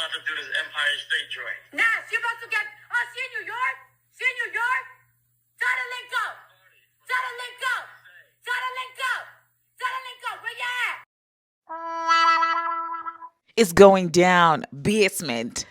about to do this Empire State joint. Nah, she about to get. Oh, she in New York? She in New York? Tell her link up. Tell her link up. Tell her link up. Tell her link up. Where you at? It's going down. Basement.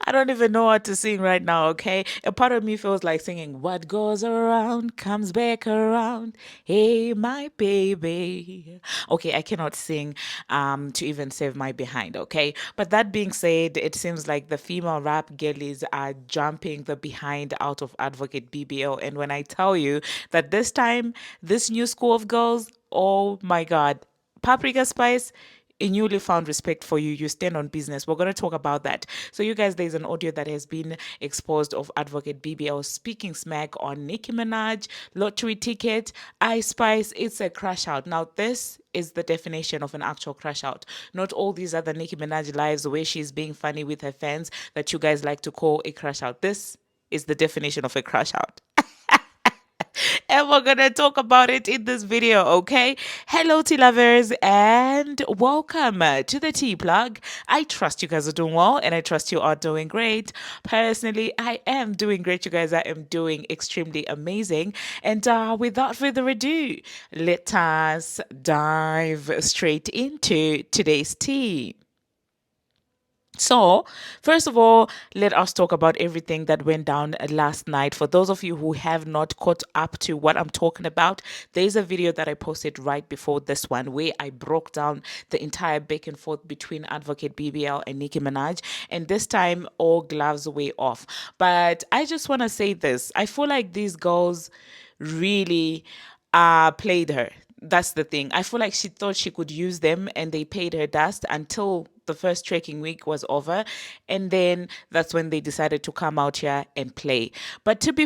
I don't even know what to sing right now, okay? A part of me feels like singing, "What goes around comes back around. Hey, my baby." Okay, I cannot sing to even save my behind, okay? But that being said, it seems like the female rap girlies are jumping the behind out of Advocate BBO. And when I tell you that this time, this new school of girls, oh my God, Paprika Spice, a newly found respect for you. You stand on business. We're going to talk about that. So, you guys, there's an audio that has been exposed of Advocate BBL speaking smack on Nicki Minaj, lottery ticket, Ice Spice. It's a crash out. Now, this is the definition of an actual crash out. Not all these other Nicki Minaj lives where she's being funny with her fans that you guys like to call a crash out. This is the definition of a crash out. And we're gonna talk about it in this video, okay? Hello, tea lovers, and welcome to the tea plug. I trust you guys are doing well, and I trust you are doing great. Personally, I am doing great, you guys. I am doing extremely amazing. And without further ado, let us dive straight into today's tea. So, first of all, let us talk about everything that went down last night. For those of you who have not caught up to what I'm talking about, there's a video that I posted right before this one where I broke down the entire back and forth between Advocate BBL and Nicki Minaj. And this time, all gloves were off. But I just want to say this, I feel like these girls really played her. That's the thing. I feel like she thought she could use them and they paid her dust until the first trekking week was over. And then that's when they decided to come out here and play. But to be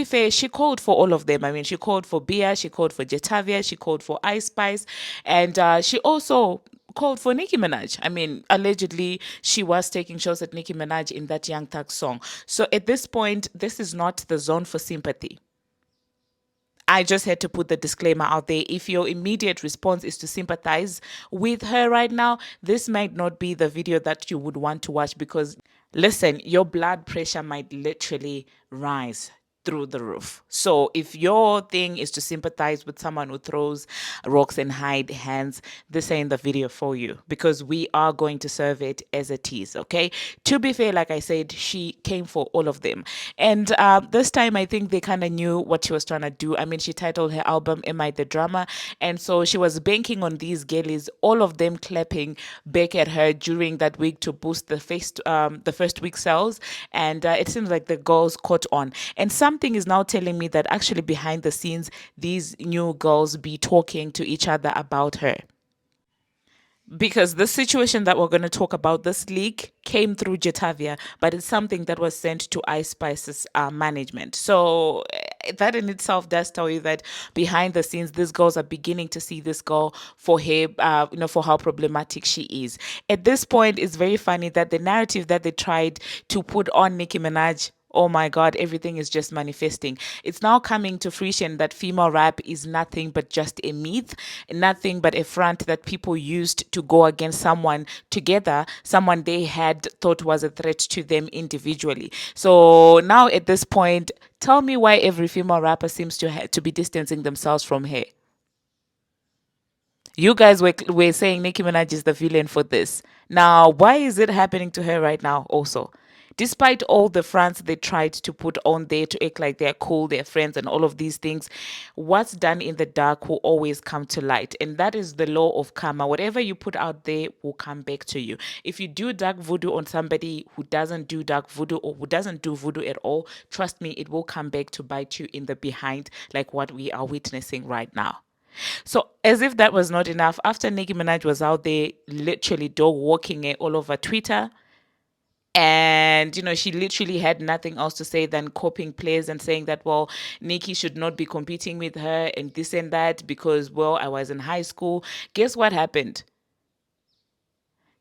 fair, she called for all of them. I mean, she called for Bia, she called for Jetavia, she called for Ice Spice, and she also called for Nicki Minaj. I mean, allegedly, she was taking shots at Nicki Minaj in that Young Thug song. So at this point, this is not the zone for sympathy. I just had to put the disclaimer out there. If your immediate response is to sympathize with her right now, this might not be the video that you would want to watch because, listen, your blood pressure might literally rise through the roof. So if your thing is to sympathize with someone who throws rocks and hide hands, this ain't the video for you because we are going to serve it as a tease, okay? To be fair, like I said, she came for all of them. And this time I think they kind of knew what she was trying to do. I mean, she titled her album Am I the Drama? And so she was banking on these girlies, all of them clapping back at her during that week to boost the first week sales. And it seems like the girls caught on. And something is now telling me that actually behind the scenes, these new girls be talking to each other about her because this situation that we're going to talk about, this leak came through Jetavia, but it's something that was sent to Ice Spice's management. So that in itself does tell you that behind the scenes, these girls are beginning to see this girl for her, for how problematic she is. At this point, it's very funny that the narrative that they tried to put on Nicki Minaj, oh my God, everything is just manifesting. It's now coming to fruition that female rap is nothing but just a myth, nothing but a front that people used to go against someone together, someone they had thought was a threat to them individually. So now at this point, tell me why every female rapper seems to be distancing themselves from her. You guys were saying Nicki Minaj is the villain for this. Now, why is it happening to her right now also? Despite all the fronts they tried to put on there to act like they're cool, they're friends, and all of these things, what's done in the dark will always come to light. And that is the law of karma. Whatever you put out there will come back to you. If you do dark voodoo on somebody who doesn't do dark voodoo or who doesn't do voodoo at all, trust me, it will come back to bite you in the behind, like what we are witnessing right now. So, as if that was not enough, after Nicki Minaj was out there literally dog walking it all over Twitter, and she literally had nothing else to say than copying plays and saying that, well, Nicki should not be competing with her and this and that because, well, I was in high school. Guess what happened?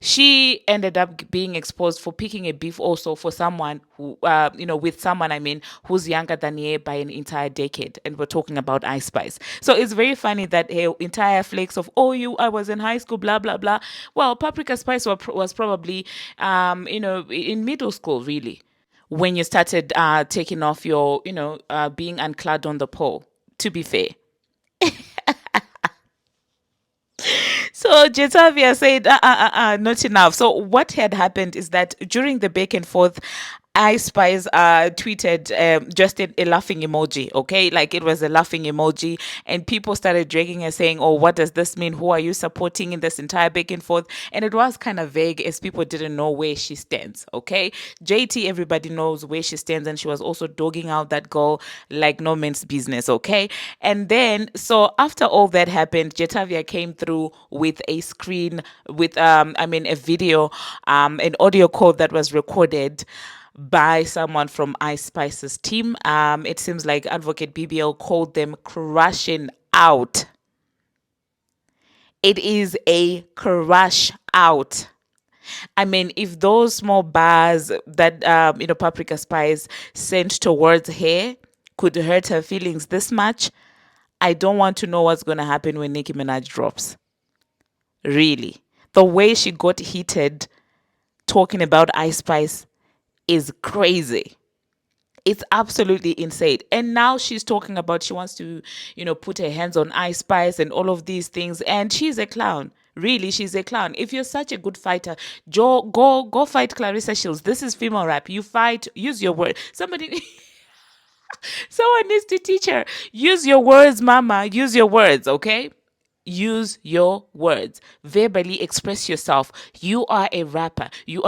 She ended up being exposed for picking a beef also for someone who, with someone, I mean, who's younger than her by an entire decade. And we're talking about Ice Spice. So it's very funny that her entire flakes of, oh, I was in high school, blah, blah, blah. Well, Paprika Spice was probably, in middle school, really, when you started taking off your, being unclad on the pole, to be fair. So Jetavia said, not enough. So what had happened is that during the back and forth, I Spice tweeted just a laughing emoji, okay? Like it was a laughing emoji. And people started dragging her saying, oh, what does this mean? Who are you supporting in this entire back and forth? And it was kind of vague as people didn't know where she stands, okay? JT, everybody knows where she stands. And she was also dogging out that girl like no man's business, okay? And then, so after all that happened, Jetavia came through with a screen, with, a video, an audio call that was recorded by someone from Ice Spice's team. It seems like Advocate BBL called them crashing out. It is a crash out. I mean, if those small bars that Paprika Spice sent towards her could hurt her feelings this much, I don't want to know what's going to happen when Nicki Minaj drops. Really. The way she got heated talking about Ice Spice is crazy. It's absolutely insane. And now she's talking about she wants to, put her hands on Ice Spice and all of these things. And she's a clown. Really, she's a clown. If you're such a good fighter, go fight Clarissa Shields. This is female rap. You fight, use your word. Someone needs to teach her. Use your words, mama. Use your words, okay? Use your words. Verbally express yourself. You are a rapper. You're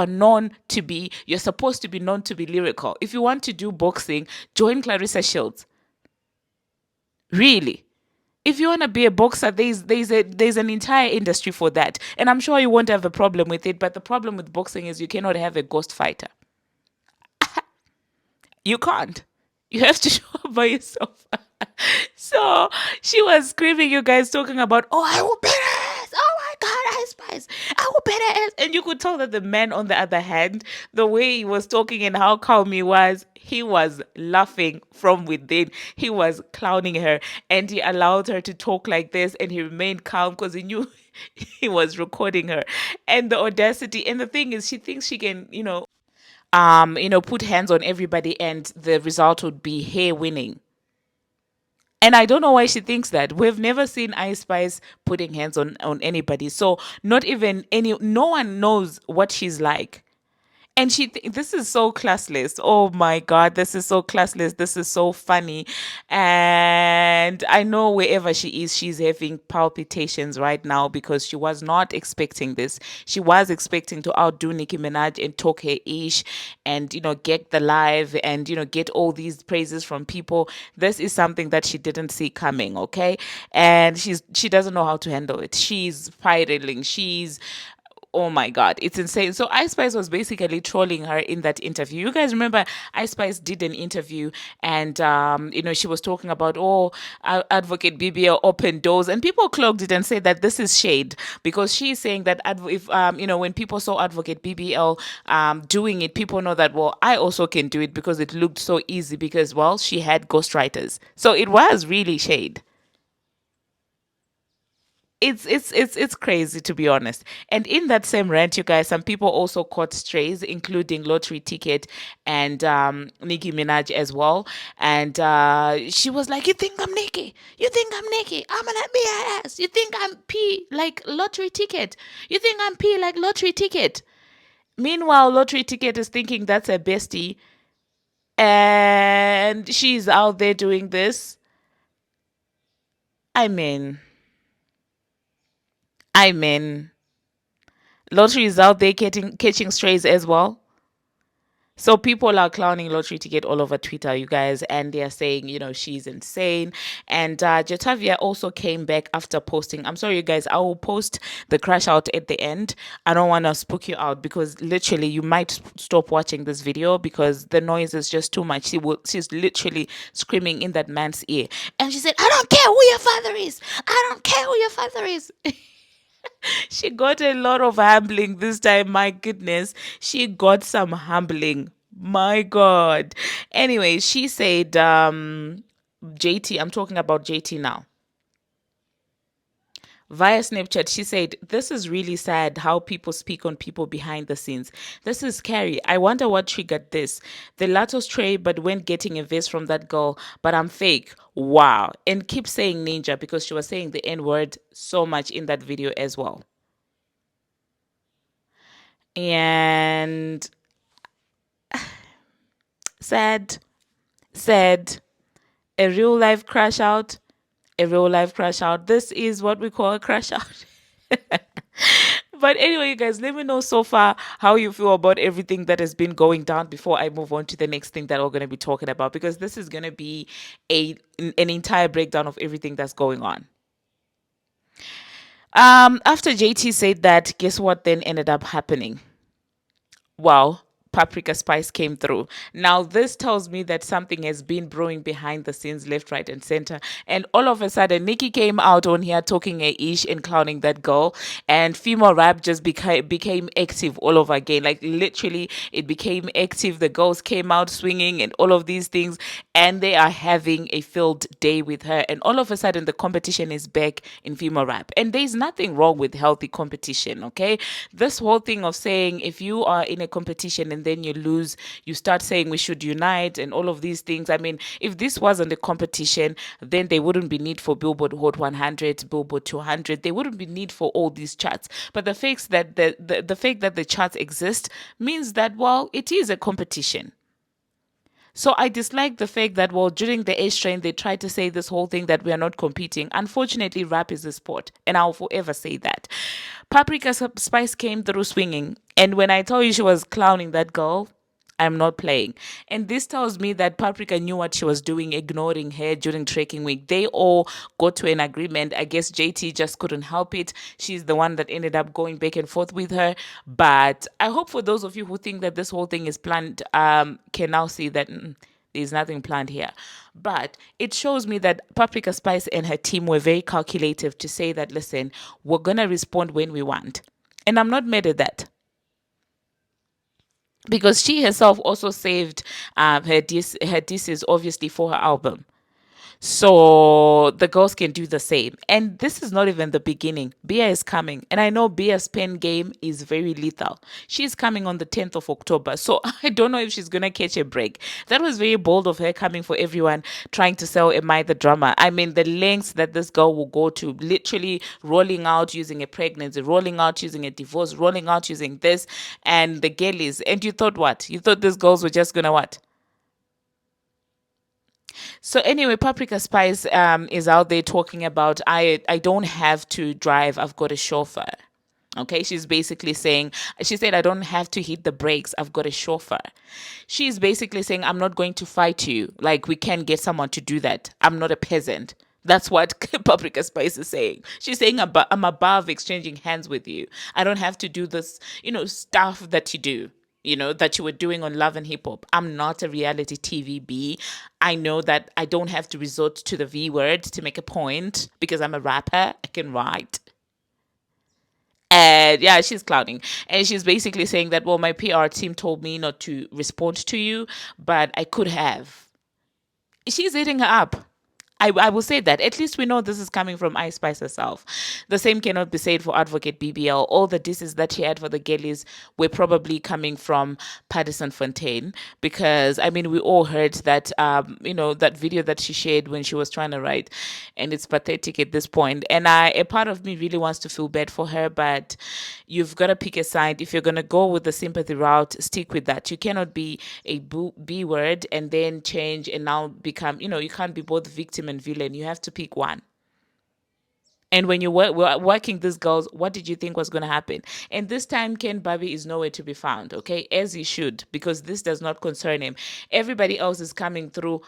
supposed to be known to be lyrical. If you want to do boxing, join Clarissa Shields. Really. If you want to be a boxer, there's an entire industry for that. And I'm sure you won't have a problem with it, but the problem with boxing is you cannot have a ghost fighter. You can't. You have to show up by yourself. So she was screaming, you guys talking about, oh, I will beat her ass. Oh my God, Ice Spice. I will beat her ass. And you could tell that the man on the other hand, the way he was talking and how calm he was laughing from within. He was clowning her and he allowed her to talk like this and he remained calm because he knew he was recording her. And the audacity. And the thing is, she thinks she can, put hands on everybody and the result would be her winning. And I don't know why she thinks that. We've never seen Ice Spice putting hands on anybody. So no one knows what she's like. And this is so classless. Oh my God, this is so classless. This is so funny. And I know wherever she is, she's having palpitations right now because she was not expecting this. She was expecting to outdo Nicki Minaj and talk her ish and, get the live and, get all these praises from people. This is something that she didn't see coming, okay? And she doesn't know how to handle it. She's spiraling. Oh my God, it's insane. So Ice Spice was basically trolling her in that interview. You guys remember Ice Spice did an interview and, she was talking about, oh, Advocate BBL opened doors and people clogged it and said that this is shade because she's saying that when people saw Advocate BBL doing it, people know that, well, I also can do it because it looked so easy because, well, she had ghostwriters. So it was really shade. It's crazy to be honest. And in that same rant, you guys, some people also caught strays, including Lottery Ticket and Nicki Minaj as well. And she was like, "You think I'm Nicki? You think I'm Nicki? I'm gonna be her ass. You think I'm P like Lottery Ticket? You think I'm P like Lottery Ticket?" Meanwhile, Lottery Ticket is thinking that's her bestie, and she's out there doing this. I mean, I mean. Lottery is out there catching strays as well. So people are clowning Lottery Ticket all over Twitter, you guys, and they are saying, she's insane. And Jetavia also came back after posting. I'm sorry, you guys, I will post the crash out at the end. I don't want to spook you out because literally you might stop watching this video because the noise is just too much. She's literally screaming in that man's ear. And she said, I don't care who your father is. I don't care who your father is. She got a lot of humbling this time. My goodness. She got some humbling. My God. Anyway, she said, JT, I'm talking about JT now. Via Snapchat, she said, "This is really sad how people speak on people behind the scenes. This is scary. I wonder what triggered this. The Latos tray, but when getting a vest from that girl, but I'm fake. Wow." And keep saying ninja because she was saying the N word so much in that video as well. And sad, sad, a real life crash out, a real life crash out. This is what we call a crash out. But anyway, you guys, let me know so far how you feel about everything that has been going down before I move on to the next thing that we're going to be talking about, because this is going to be an entire breakdown of everything that's going on. After JT said that, guess what then ended up happening? Well, Paprika Spice came through. Now, this tells me that something has been brewing behind the scenes, left, right, and center. And all of a sudden, Nicki came out on here talking a ish and clowning that girl. And female rap just became active all over again. Like, literally, it became active. The girls came out swinging and all of these things. And they are having a filled day with her. And all of a sudden, the competition is back in female rap. And there's nothing wrong with healthy competition, okay? This whole thing of saying if you are in a competition and then you lose, you start saying we should unite and all of these things. I mean, if this wasn't a competition, then there wouldn't be need for Billboard Hot 100, Billboard 200. There wouldn't be need for all these charts. But the fact that the fact that the charts exist means that, well, it is a competition. So I dislike the fact that, well, during the age train, they tried to say this whole thing that we are not competing. Unfortunately, rap is a sport, and I'll forever say that. Paprika Spice came through swinging, and when I told you she was clowning that girl, I'm not playing. And this tells me that Paprika knew what she was doing, ignoring her during trekking week. They all got to an agreement. I guess JT just couldn't help it. She's the one that ended up going back and forth with her. But I hope for those of you who think that this whole thing is planned, can now see that there's nothing planned here. But it shows me that Paprika Spice and her team were very calculative to say that, listen, we're going to respond when we want. And I'm not mad at that, because she herself also saved her disses obviously for her album. So the girls can do the same. And this is not even the beginning. Bia is coming. And I know Bia's pen game is very lethal. She's coming on the 10th of October. So I don't know if she's going to catch a break. That was very bold of her, coming for everyone, trying to sell Am I the Drama. I mean, the lengths that this girl will go to, literally rolling out using a pregnancy, rolling out using a divorce, rolling out using this and the girlies. And you thought what? You thought these girls were just going to what? So anyway, Paprika Spice is out there talking about, I don't have to drive, I've got a chauffeur. Okay, she's basically saying, she said, I don't have to hit the brakes, I've got a chauffeur. She's basically saying, I'm not going to fight you. Like, we can get someone to do that. I'm not a peasant. That's what Paprika Spice is saying. She's saying, I'm above exchanging hands with you. I don't have to do this, stuff that you do, that you were doing on Love and Hip Hop. I'm not a reality TV B. I know that I don't have to resort to the V word to make a point because I'm a rapper. I can write. And yeah, she's clowning. And she's basically saying that, well, my PR team told me not to respond to you, but I could have. She's eating her up. I will say that. At least we know this is coming from Ice Spice herself. The same cannot be said for Advocate BBL. All the disses that she had for the girlies were probably coming from Paddison Fontaine, because, I mean, we all heard that, that video that she shared when she was trying to write, and it's pathetic at this point. And a part of me really wants to feel bad for her, but you've got to pick a side. If you're going to go with the sympathy route, stick with that. You cannot be a B word and then change and now become, you can't be both victim and villain. You have to pick one. And when you were working these girls, what did you think was going to happen? And this time, Ken Bobby is nowhere to be found, okay? As he should, because this does not concern him. Everybody else is coming through,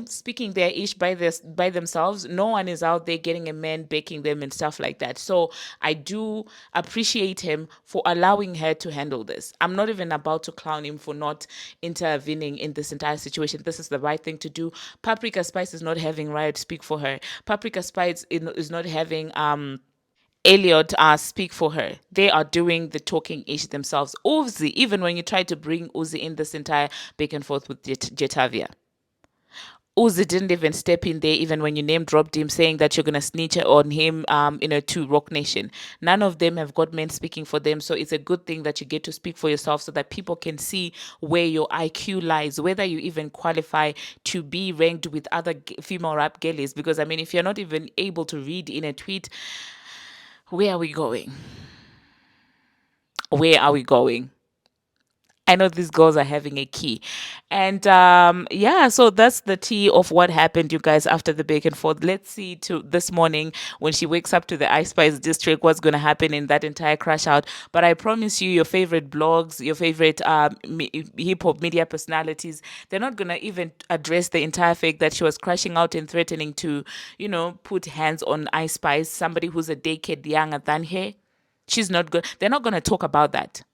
speaking their ish by themselves. No one is out there getting a man backing them and stuff like that. So I do appreciate him for allowing her to handle this. I'm not even about to clown him for not intervening in this entire situation. This is the right thing to do. Paprika Spice is not having Riot speak for her. Paprika Spice is not having Elliot speak for her. They are doing the talking ish themselves. Uzi, even when you try to bring Uzi in this entire back and forth with Jetavia, Uzi didn't even step in there, even when you name dropped him, saying that you're gonna snitch on him, to Rock Nation. None of them have got men speaking for them, so it's a good thing that you get to speak for yourself, so that people can see where your IQ lies, whether you even qualify to be ranked with other female rap girlies. Because I mean, if you're not even able to read in a tweet, where are we going? Where are we going? I know these girls are having a key. And yeah, so that's the tea of what happened, you guys, after the back and forth. Let's see to this morning when she wakes up to the Ice Spice district, what's going to happen in that entire crash out. But I promise you, your favorite blogs, your favorite hip hop media personalities, they're not going to even address the entire fact that she was crashing out and threatening to, put hands on Ice Spice, somebody who's a decade younger than her. She's not good. They're not going to talk about that.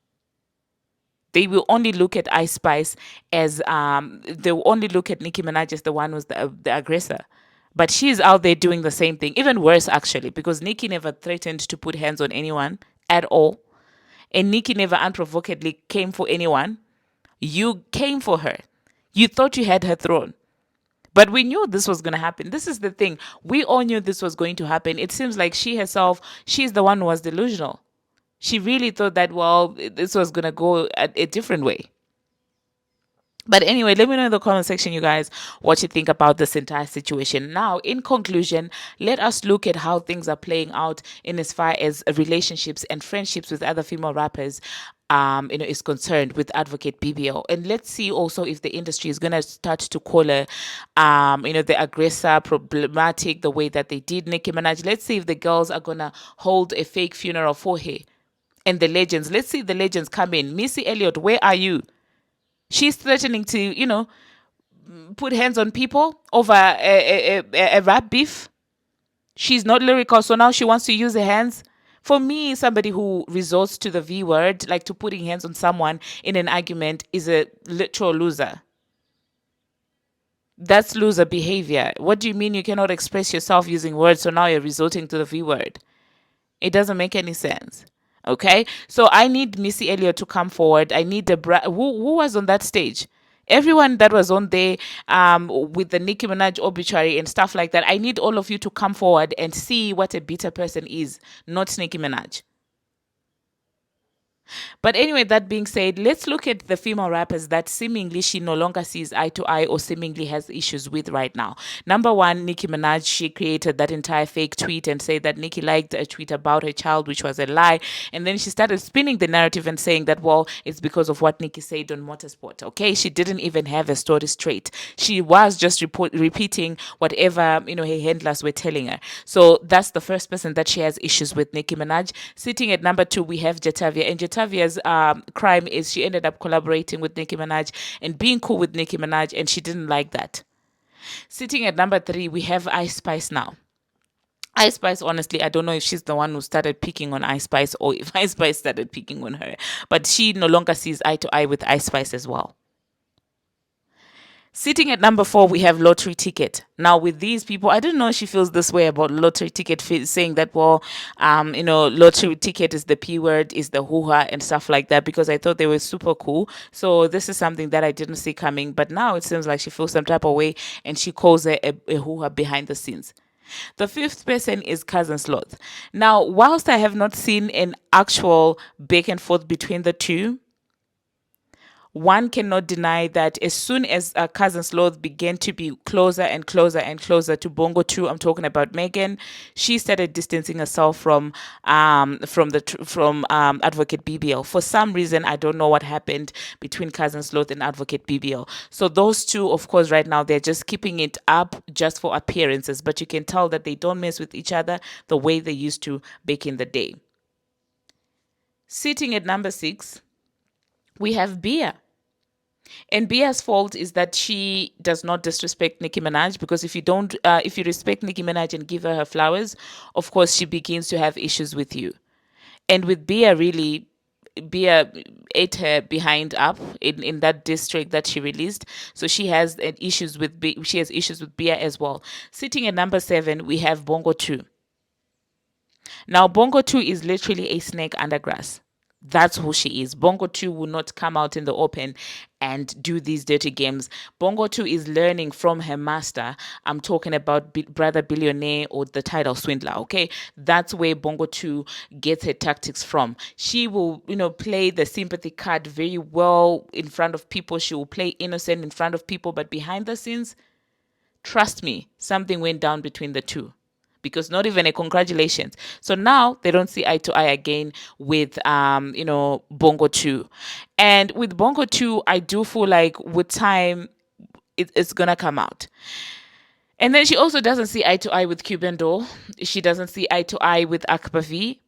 They will only look at Ice Spice as they will only look at Nicki Minaj as the one who's the aggressor. But she's out there doing the same thing, even worse actually, because Nicki never threatened to put hands on anyone at all. And Nicki never unprovokedly came for anyone. You came for her. You thought you had her throne. But we knew this was going to happen. This is the thing. We all knew this was going to happen. It seems like she herself, she's the one who was delusional. She really thought that, well, this was going to go a different way. But anyway, let me know in the comment section, you guys, what you think about this entire situation. Now, in conclusion, let us look at how things are playing out in as far as relationships and friendships with other female rappers is concerned with Advocate BBL. And let's see also if the industry is going to start to call her, the aggressor, problematic, the way that they did Nicki Minaj. Let's see if the girls are going to hold a fake funeral for her. And the legends, let's see the legends come in. Missy Elliott, where are you? She's threatening to, put hands on people over a rap beef. She's not lyrical, so now she wants to use her hands. For me, somebody who resorts to the V word, like to putting hands on someone in an argument, is a literal loser. That's loser behavior. What do you mean you cannot express yourself using words, so now you're resorting to the V word? It doesn't make any sense. Okay, so I need Missy Elliott to come forward. I need who was on that stage. Everyone that was on there with the Nicki Minaj obituary and stuff like that. I need all of you to come forward and see what a bitter person is, not Nicki Minaj. But anyway, that being said, let's look at the female rappers that seemingly she no longer sees eye to eye or seemingly has issues with right now. Number one, Nicki Minaj. She created that entire fake tweet and said that Nicki liked a tweet about her child, which was a lie. And then she started spinning the narrative and saying that, well, it's because of what Nicki said on Motorsport. Okay, she didn't even have a story straight. She was just repeating whatever her handlers were telling her. So that's the first person that she has issues with, Nicki Minaj. Sitting at number two, we have Jetavia, and Jetavia's crime is she ended up collaborating with Nicki Minaj and being cool with Nicki Minaj, and she didn't like that. Sitting at number three, we have Ice Spice now. Ice Spice, honestly, I don't know if she's the one who started picking on Ice Spice or if Ice Spice started picking on her, but she no longer sees eye to eye with Ice Spice as well. Sitting at number four, we have Lottery Ticket. Now, with these people, I don't know if she feels this way about Lottery Ticket, saying that, well, Lottery Ticket is the P word, is the hoo-ha and stuff like that, because I thought they were super cool. So this is something that I didn't see coming. But now it seems like she feels some type of way and she calls her a hoo-ha behind the scenes. The fifth person is Cousin Sloth. Now, whilst I have not seen an actual back and forth between the two, one cannot deny that as soon as Cousin Sloth began to be closer and closer and closer to Bongo 2, I'm talking about Megan, she started distancing herself from Advocate BBL. For some reason, I don't know what happened between Cousin Sloth and Advocate BBL. So those two, of course, right now, they're just keeping it up just for appearances, but you can tell that they don't mess with each other the way they used to back in the day. Sitting at number 6, we have Bia. And Bia's fault is that she does not disrespect Nicki Minaj, because if you respect Nicki Minaj and give her flowers, of course she begins to have issues with you. And with Bia, really, Bia ate her behind up in that district that she released. So she has issues with Bia as well. Sitting at number 7, we have Bongo 2. Now, Bongo 2 is literally a snake under grass. That's who she is. Bongo 2 will not come out in the open and do these dirty games. Bongo 2 is learning from her master. I'm talking about Brother Billionaire or the title swindler, okay? That's where Bongo 2 gets her tactics from. She will, play the sympathy card very well in front of people. She will play innocent in front of people, but behind the scenes, trust me, something went down between the two. Because not even a congratulations. So now they don't see eye to eye again with Bongo 2. And with Bongo 2, I do feel like with time it's gonna come out. And then she also doesn't see eye to eye with Cuban Doll. She doesn't see eye to eye with Akbar V.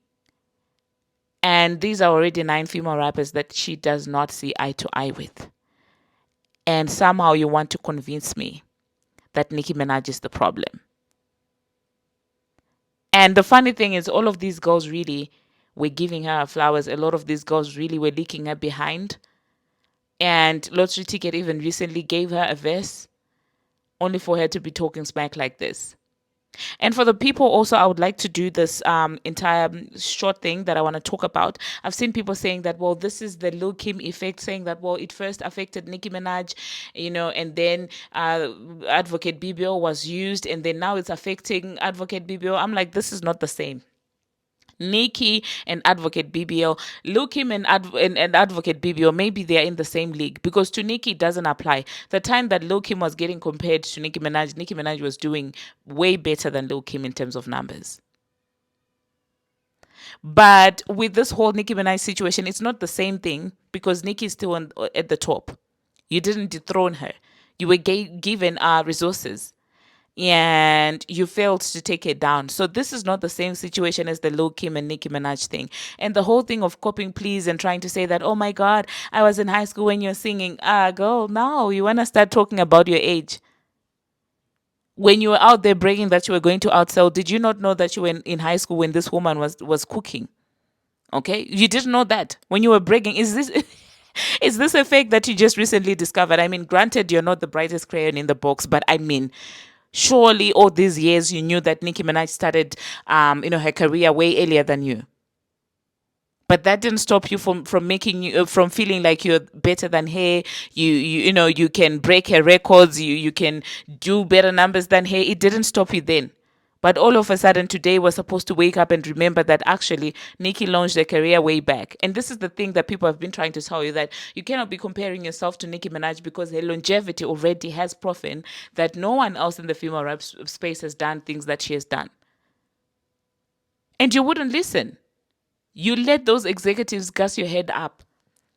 And these are already 9 female rappers that she does not see eye to eye with. And somehow you want to convince me that Nicki Minaj is the problem. And the funny thing is, all of these girls really were giving her flowers. A lot of these girls really were licking her behind. And Lottery Ticket even recently gave her a verse, only for her to be talking smack like this. And for the people also, I would like to do this entire short thing that I want to talk about. I've seen people saying that, well, this is the Lil Kim effect, saying that, well, it first affected Nicki Minaj, and then Advocate BBO was used, and then now it's affecting Advocate BBO. I'm like, this is not the same. Nicki and Advocate BBL, Lil Kim and Advocate BBL, maybe they are in the same league, because to Nicki it doesn't apply. The time that Lil Kim was getting compared to Nicki Minaj was doing way better than Lil Kim in terms of numbers. But with this whole Nicki Minaj situation, it's not the same thing, because Nicki is still at the top. You didn't dethrone her. You were given resources, and you failed to take it down. So this is not the same situation as the Lil Kim and Nicki Minaj thing. And the whole thing of copying please and trying to say that, oh my God, I was in high school when you're singing. Girl, no, you want to start talking about your age. When you were out there bragging that you were going to outsell, did you not know that you were in high school when this woman was cooking? Okay, you didn't know that when you were bragging. Is this is this a fake that you just recently discovered? I mean, granted, you're not the brightest crayon in the box, but I mean, surely all these years you knew that Nicki Minaj started, her career way earlier than you. But that didn't stop you from making you from feeling like you're better than her. You can break her records. You can do better numbers than her. It didn't stop you then. But all of a sudden today we're supposed to wake up and remember that actually Nicki launched her career way back. And this is the thing that people have been trying to tell you, that you cannot be comparing yourself to Nicki Minaj because her longevity already has proven that no one else in the female rap space has done things that she has done. And you wouldn't listen. You let those executives gas your head up.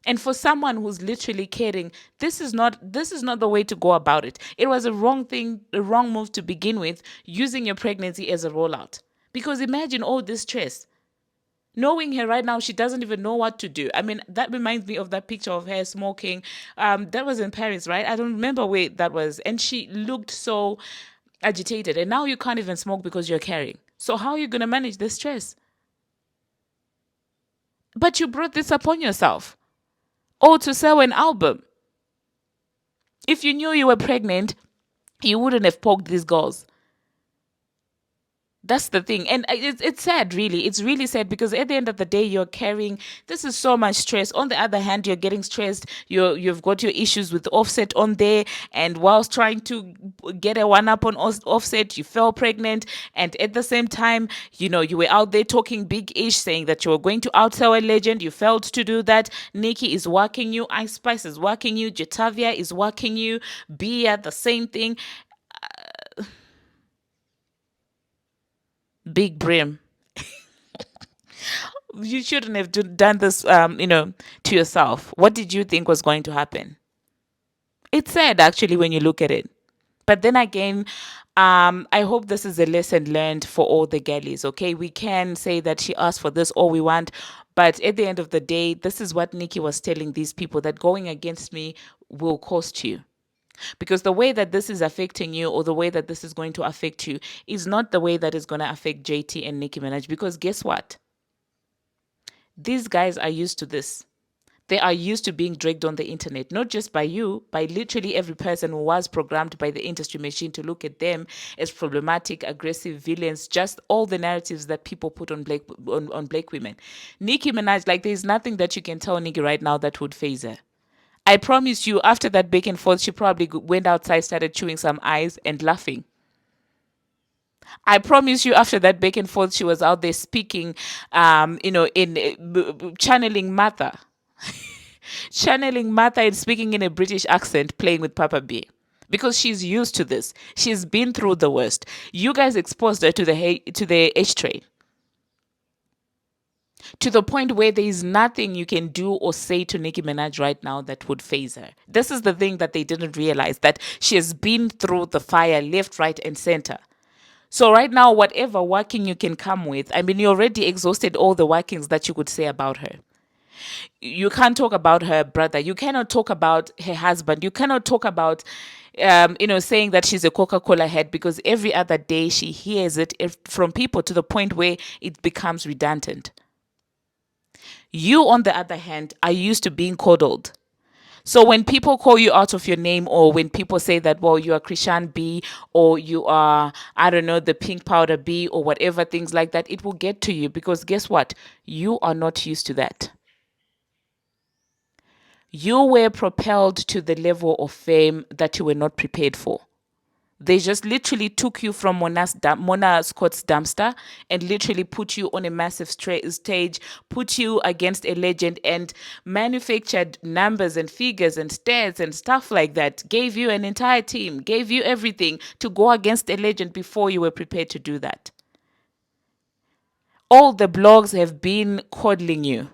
And for someone who's literally caring, this is not the way to go about it. It was a wrong thing, a wrong move to begin with, using your pregnancy as a rollout. Because imagine all this stress. Knowing her right now, she doesn't even know what to do. I mean, that reminds me of that picture of her smoking. That was in Paris, right? I don't remember where that was. And she looked so agitated. And now you can't even smoke because you're carrying. So how are you going to manage the stress? But you brought this upon yourself. Or to sell an album. If you knew you were pregnant, you wouldn't have poked these girls. That's the thing. And it's sad, really. It's really sad, because at the end of the day, you're carrying, this is so much stress. On the other hand, you're getting stressed. You've got your issues with Offset on there. And whilst trying to get a one up on Offset, you fell pregnant. And at the same time, you were out there talking big ish, saying that you were going to outsell a legend. You failed to do that. Nicki is working you. Ice Spice is working you. Jetavia is working you. Bia, the same thing. Big brim. You shouldn't have done this, to yourself. What did you think was going to happen? It's sad, actually, when you look at it. But then again, I hope this is a lesson learned for all the galleys, okay? We can say that she asked for this all we want, but at the end of the day, this is what Nicki was telling these people, that going against me will cost you. Because the way that this is affecting you, or the way that this is going to affect you, is not the way that is going to affect JT and Nicki Minaj. Because guess what? These guys are used to this. They are used to being dragged on the internet, not just by you, by literally every person who was programmed by the industry machine to look at them as problematic, aggressive villains, just all the narratives that people put on black women. Nicki Minaj, like there's nothing that you can tell Nicki right now that would phase her. I promise you, after that back and forth, she probably went outside, started chewing some eyes and laughing. I promise you, after that back and forth, she was out there speaking, channeling Martha, channeling Martha and speaking in a British accent, playing with Papa B. Because she's used to this. She's been through the worst. You guys exposed her to the H train, to the point where there is nothing you can do or say to Nicki Minaj right now that would phase her. This is the thing that they didn't realize, that she has been through the fire left, right, and center. So right now, whatever working you can come with, I mean, you already exhausted all the workings that you could say about her. You can't talk about her brother. You cannot talk about her husband. You cannot talk about, saying that she's a Coca-Cola head, because every other day she hears it from people to the point where it becomes redundant. You, on the other hand, are used to being coddled. So when people call you out of your name, or when people say that, well, you are Christian B, or you are, I don't know, the pink powder B, or whatever, things like that, it will get to you, because guess what? You are not used to that. You were propelled to the level of fame that you were not prepared for. They just literally took you from Mona Scott's dumpster and literally put you on a massive stage, put you against a legend, and manufactured numbers and figures and stats and stuff like that. Gave you an entire team, gave you everything to go against a legend before you were prepared to do that. All the blogs have been coddling you.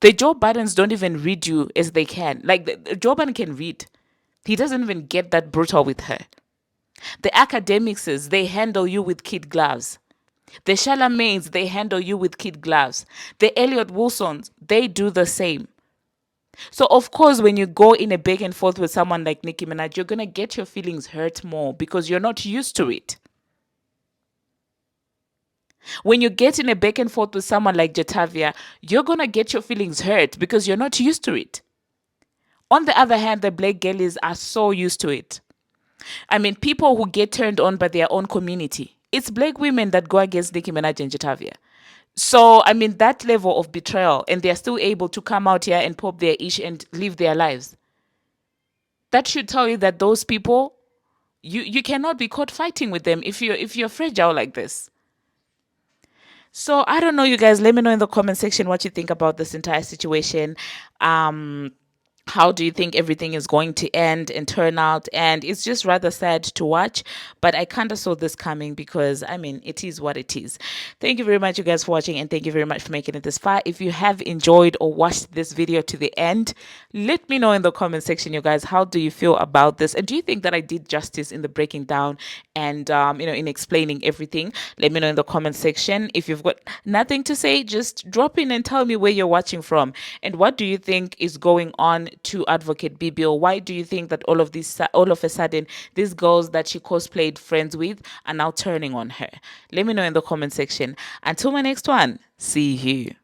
The Joe Bidens don't even read you as they can. Like, Joe Biden can read. He doesn't even get that brutal with her. The academics, they handle you with kid gloves. The Charlemagnes, they handle you with kid gloves. The Elliot Wilsons, they do the same. So, of course, when you go in a back and forth with someone like Nicki Minaj, you're going to get your feelings hurt more because you're not used to it. When you get in a back and forth with someone like Jatavia, you're going to get your feelings hurt because you're not used to it. On the other hand, the black girlies are so used to it. I mean, people who get turned on by their own community. It's black women that go against Nicki Minaj and Jatavia. So, I mean, that level of betrayal, and they're still able to come out here and pop their ish and live their lives. That should tell you that those people, you cannot be caught fighting with them if you're fragile like this. So I don't know, you guys. Let me know in the comment section what you think about this entire situation. How do you think everything is going to end and turn out? And it's just rather sad to watch, but I kind of saw this coming because, I mean, it is what it is. Thank you very much, you guys, for watching, and thank you very much for making it this far. If you have enjoyed or watched this video to the end, let me know in the comment section, you guys, how do you feel about this? And do you think that I did justice in the breaking down and, in explaining everything? Let me know in the comment section. If you've got nothing to say, just drop in and tell me where you're watching from. And what do you think is going on to Advocate BBO? Why do you think that all of a sudden, these girls that she cosplayed friends with are now turning on her? Let me know in the comment section. Until my next one, see you.